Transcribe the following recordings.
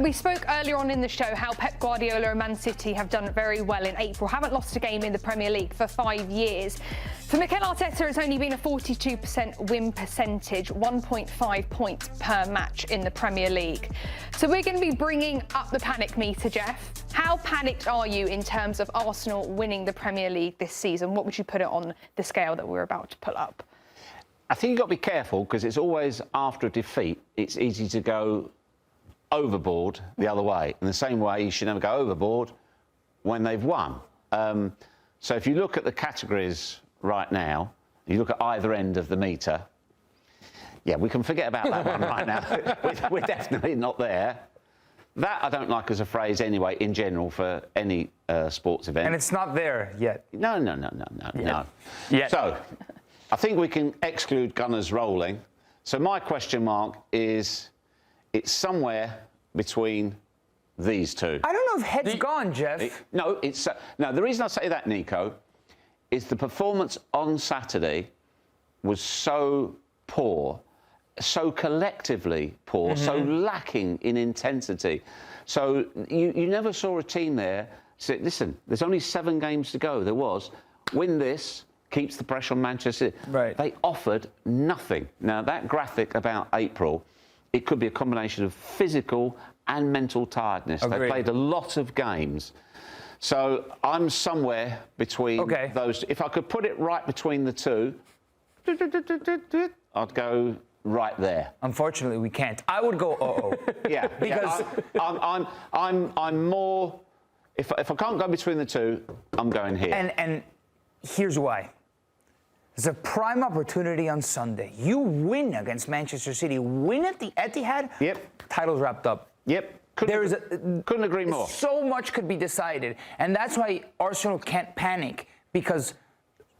we spoke earlier on in the show how Pep Guardiola and Man City have done very well in April, haven't lost a game in the Premier League for 5 years. For Mikel Arteta, it's only been a 42% win percentage, 1.5 points per match in the Premier League. So we're going to be bringing up the panic meter, Jeff. How panicked are you in terms of Arsenal winning the Premier League this season? What would you put it on the scale that we're about to put up? I think you've got to be careful because it's always after a defeat, it's easy to go overboard the other way. In the same way, you should never go overboard when they've won. So if you look at the categories right now, you look at either end of the meter, yeah, we can forget about that one right now. We're definitely not there. That I don't like as a phrase anyway, in general, for any sports event. And it's not there yet. No. Yet. So I think we can exclude Gunners rolling. So my question mark is, it's somewhere between these two. I don't know if head's gone, Jeff. No, the reason I say that, Nico, is the performance on Saturday was so poor, so collectively poor, so lacking in intensity. So you never saw a team there say, listen, there's only 7 games to go. There was. Win this, keeps the pressure on Manchester City. Right. They offered nothing. Now, that graphic about April, it could be a combination of physical and mental tiredness. Agreed. They played a lot of games. So I'm somewhere between those. If I could put it right between the two, I'd go right there. Unfortunately, we can't. I would go Yeah, because I'm more. If I can't go between the two, I'm going here. And here's why. There's a prime opportunity on Sunday. You win against Manchester City, win at the Etihad. Yep. Title's wrapped up. Yep. Couldn't agree more. So much could be decided, and that's why Arsenal can't panic, because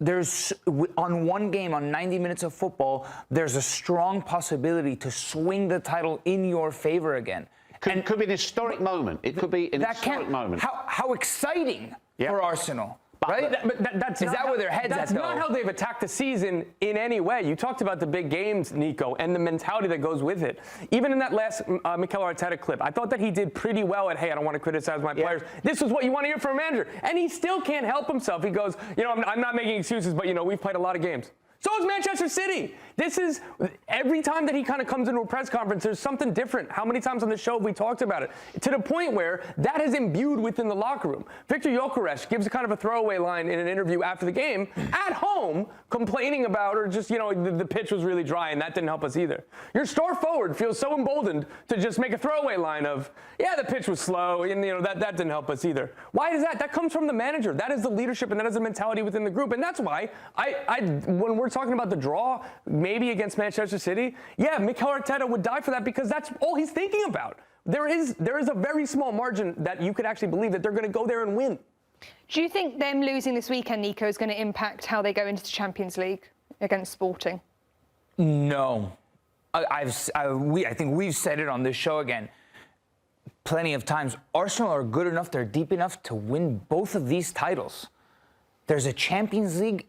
there's on one game, on 90 minutes of football, there's a strong possibility to swing the title in your favor again. Could be an historic moment. It could be an historic moment. How exciting for Arsenal. Right? That's Is that where their heads at, though? That's not how they've attacked the season in any way. You talked about the big games, Nico, and the mentality that goes with it. Even in that last Mikel Arteta clip, I thought that he did pretty well at, hey, I don't want to criticize my players. This is what you want to hear from a manager. And he still can't help himself. He goes, I'm not making excuses, but, we've played a lot of games. So is Manchester City. This is, every time that he kind of comes into a press conference, there's something different. How many times on the show have we talked about it? To the point where that is imbued within the locker room. Victor Gyökeres gives a kind of a throwaway line in an interview after the game, at home, complaining about, or just, the pitch was really dry and that didn't help us either. Your star forward feels so emboldened to just make a throwaway line of, yeah, the pitch was slow and, that didn't help us either. Why is that? That comes from the manager. That is the leadership and that is the mentality within the group. And that's why when we're talking about the draw, maybe against Manchester City, yeah, Mikel Arteta would die for that because that's all he's thinking about. There is a very small margin that you could actually believe that they're going to go there and win. Do you think them losing this weekend, Nico, is going to impact how they go into the Champions League against Sporting? No. I think we've said it on this show again plenty of times. Arsenal are good enough, they're deep enough to win both of these titles. There's a Champions League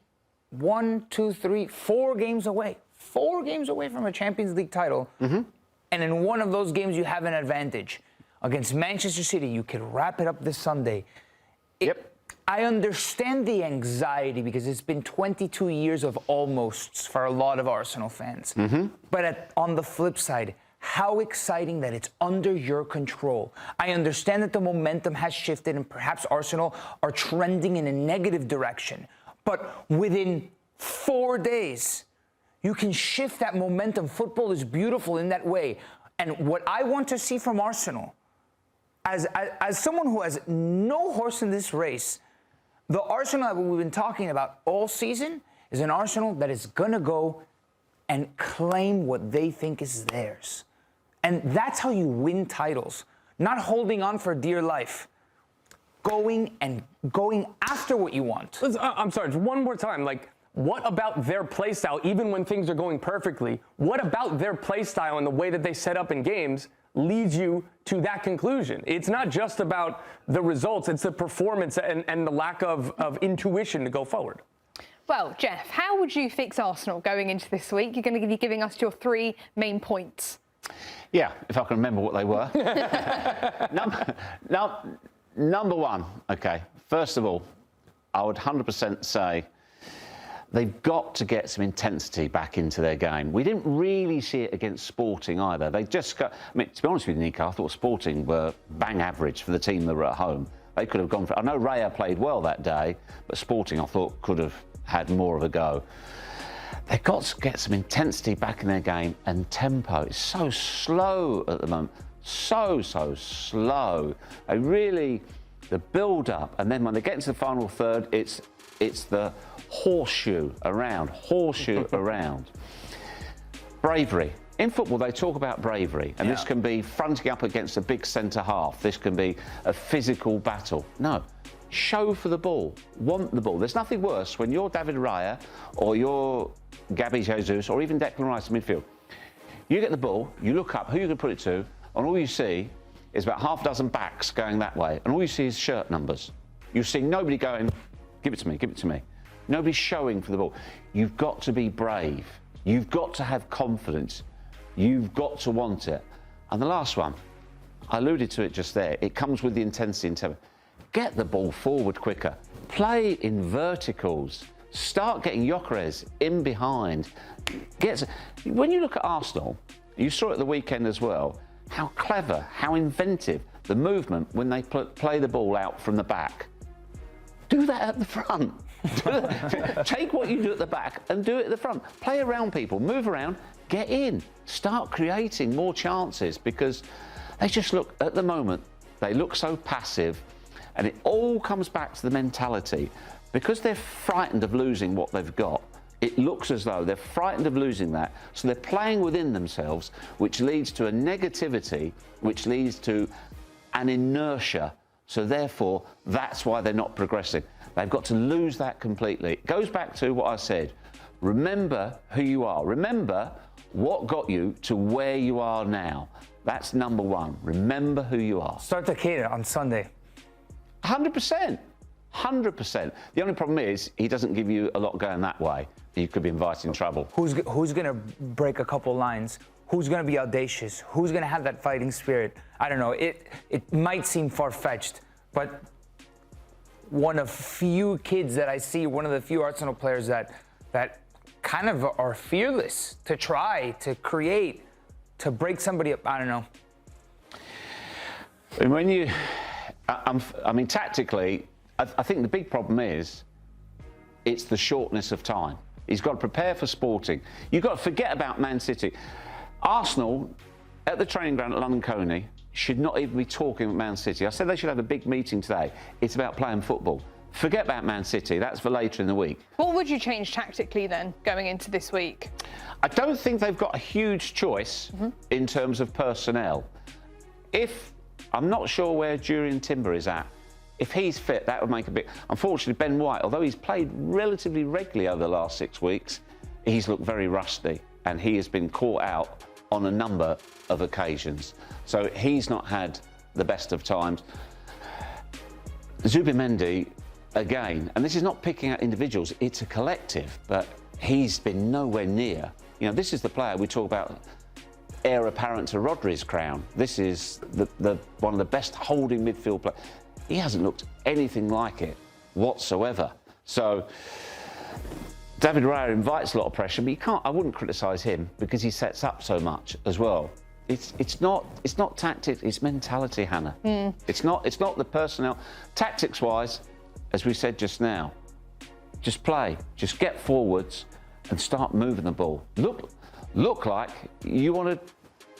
4 games away. 4 games away from a Champions League title. And in one of those games, you have an advantage. Against Manchester City, you can wrap it up this Sunday. I understand the anxiety because it's been 22 years of almosts for a lot of Arsenal fans. But on the flip side, how exciting that it's under your control. I understand that the momentum has shifted and perhaps Arsenal are trending in a negative direction. But within 4 days, you can shift that momentum. Football is beautiful in that way. And what I want to see from Arsenal, as someone who has no horse in this race, the Arsenal that we've been talking about all season is an Arsenal that is going to go and claim what they think is theirs. And that's how you win titles, not holding on for dear life. Going after what you want. I'm sorry, just one more time. What about their play style, even when things are going perfectly? What about their play style and the way that they set up in games leads you to that conclusion? It's not just about the results, it's the performance and the lack of intuition to go forward. Well, Jeff, how would you fix Arsenal going into this week? You're going to be giving us your 3 main points. Yeah, if I can remember what they were. Number one, okay. First of all, I would 100% say they've got to get some intensity back into their game. We didn't really see it against Sporting either. They just got, I mean, to be honest with you, Nico, I thought Sporting were bang average for the team that were at home. They could have gone for, I know Raya played well that day, but Sporting, I thought, could have had more of a go. They've got to get some intensity back in their game, and tempo is so slow at the moment. So slow. They really, the build-up, and then when they get into the final third, it's the horseshoe around. Bravery. In football, they talk about bravery, and this can be fronting up against a big centre half. This can be a physical battle. No. Show for the ball. Want the ball. There's nothing worse when you're David Raya or you're Gabby Jesus or even Declan Rice in midfield. You get the ball, you look up, who you can put it to, and all you see is about half a dozen backs going that way, and all you see is shirt numbers. You see nobody going, give it to me, give it to me. Nobody's showing for the ball. You've got to be brave. You've got to have confidence. You've got to want it. And the last one, I alluded to it just there, it comes with the intensity and tempo. Get the ball forward quicker. Play in verticals. Start getting Gyökeres in behind. When you look at Arsenal, you saw it at the weekend as well, how clever, how inventive the movement when they play the ball out from the back. Do that at the front. Take what you do at the back and do it at the front. Play around people, move around, get in. Start creating more chances, because they just look, at the moment, they look so passive. And it all comes back to the mentality. Because they're frightened of losing what they've got, it looks as though they're frightened of losing that. So they're playing within themselves, which leads to a negativity, which leads to an inertia. So therefore, that's why they're not progressing. They've got to lose that completely. It goes back to what I said. Remember who you are. Remember what got you to where you are now. That's number one. Remember who you are. Start the Takeda on Sunday. 100%. 100%. The only problem is he doesn't give you a lot going that way. You could be inviting trouble. Who's going to break a couple lines? Who's going to be audacious? Who's going to have that fighting spirit? I don't know. It might seem far-fetched, but one of few kids that I see, one of the few Arsenal players that kind of are fearless to try, to create, to break somebody up. I don't know. And when you... I mean, tactically, I think the big problem is it's the shortness of time. He's got to prepare for Sporting. You've got to forget about Man City. Arsenal, at the training ground at London Coney, should not even be talking about Man City. I said they should have a big meeting today. It's about playing football. Forget about Man City. That's for later in the week. What would you change tactically then, going into this week? I don't think they've got a huge choice in terms of personnel. I'm not sure where Jurriën Timber is at. If he's fit, that would make a big... Unfortunately, Ben White, although he's played relatively regularly over the last 6 weeks, he's looked very rusty, and he has been caught out on a number of occasions. So he's not had the best of times. Zubimendi, again, and this is not picking out individuals, it's a collective, but he's been nowhere near. You know, this is the player we talk about, heir apparent to Rodri's crown. This is the one of the best holding midfield players. He hasn't looked anything like it whatsoever. So David Raya invites a lot of pressure, but I wouldn't criticise him because he sets up so much as well. It's not tactics, it's mentality, Hannah. It's not the personnel. Tactics-wise, as we said just now, just play, just get forwards and start moving the ball. Look like you want to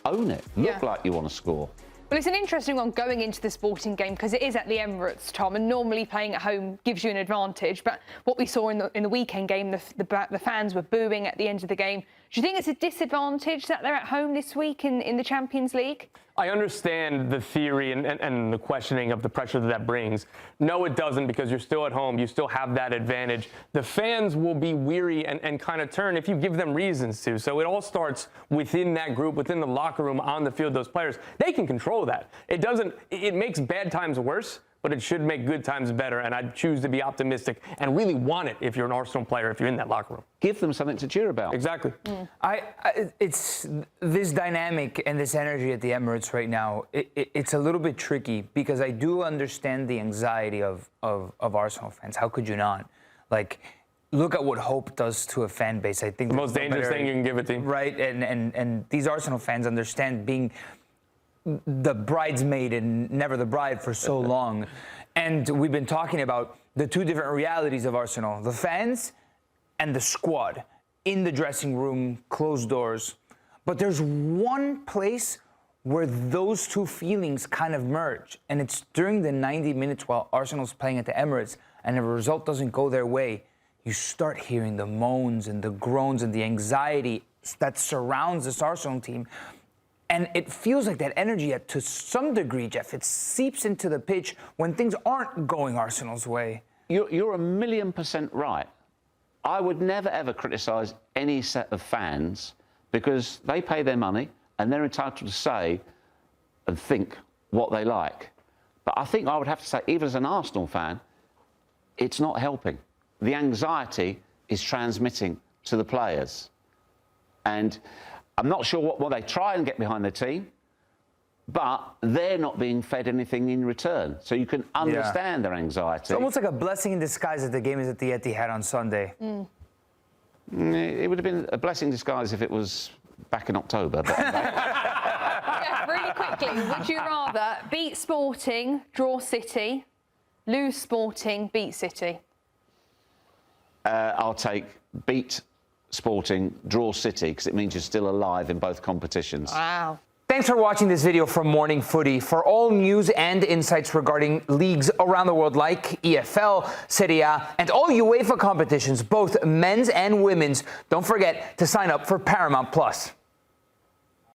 own it. Look like you want to score. Well, it's an interesting one going into the Sporting game because it is at the Emirates, Tom, and normally playing at home gives you an advantage. But what we saw in the weekend game, the fans were booing at the end of the game. Do you think it's a disadvantage that they're at home this week in the Champions League? I understand the theory and the questioning of the pressure that brings. No, it doesn't, because you're still at home. You still have that advantage. The fans will be weary and kind of turn if you give them reasons to. So it all starts within that group, within the locker room, on the field, those players. They can control that. It makes bad times worse, but it should make good times better, and I'd choose to be optimistic and really want it if you're an Arsenal player, if you're in that locker room. Give them something to cheer about. Exactly. It's this dynamic and this energy at the Emirates right now. It's a little bit tricky because I do understand the anxiety of Arsenal fans. How could you not? Like, look at what hope does to a fan base. I think The most dangerous thing you can give a team. right? And these Arsenal fans understand being the bridesmaid and never the bride for so long. And we've been talking about the two different realities of Arsenal: the fans and the squad in the dressing room, closed doors. But there's one place where those two feelings kind of merge, and it's during the 90 minutes while Arsenal's playing at the Emirates, and if a result doesn't go their way, you start hearing the moans and the groans and the anxiety that surrounds this Arsenal team. And it feels like that energy, to some degree, Jeff, it seeps into the pitch when things aren't going Arsenal's way. You're 1,000,000% right. I would never, ever criticise any set of fans because they pay their money and they're entitled to say and think what they like. But I think I would have to say, even as an Arsenal fan, it's not helping. The anxiety is transmitting to the players. And I'm not sure what they try and get behind their team, but they're not being fed anything in return. So you can understand their anxiety. It's almost like a blessing in disguise that the game is at the Etihad on Sunday. It would have been a blessing in disguise if it was back in October. But Yeah, really quickly, would you rather beat Sporting, draw City, lose Sporting, beat City? I'll take beat Sporting, draw City, because it means you're still alive in both competitions. Wow. Thanks for watching this video from Morning Footy. For all news and insights regarding leagues around the world like EFL, Serie, and all UEFA competitions, both men's and women's, don't forget to sign up for Paramount+.